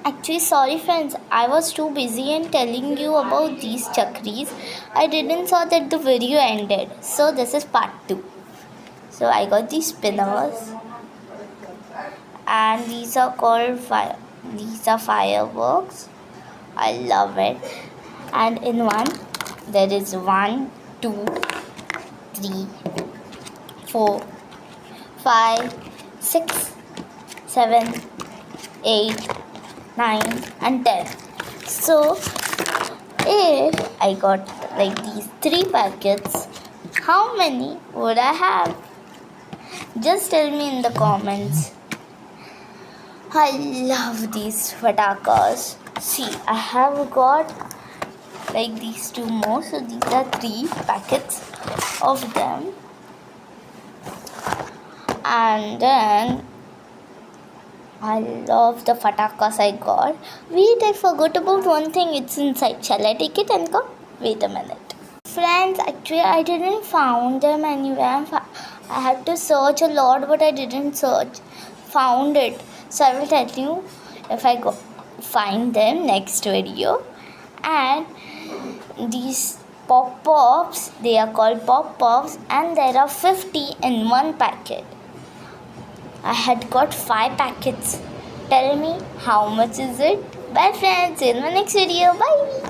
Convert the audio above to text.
Actually, sorry friends, I was too busy in telling you about these chakris. I didn't saw that the video ended. So this is part 2. So I got these spinners and these are called these are fireworks. I love it. And in one there is 1, 2, 3, 4, 5, 6, 7, 8, 9 and 10. So if I got like these 3 packets, how many would I have? Just tell me in the comments. I love these patakas. See, I have got like these 2 more. So these are 3 packets of them. And then I love the patakas I got. Wait, I forgot about one thing. It's inside. Shall I take it and go? Wait a minute. Friends, actually I didn't found them anywhere. I had to search a lot, but I didn't found it. So I will tell you if I find them next video. And these pop-pops, they are called pop-pops, and there are 50 in one packet. I had got 5 packets. Tell me how much is it? Bye friends, see you in my next video. Bye.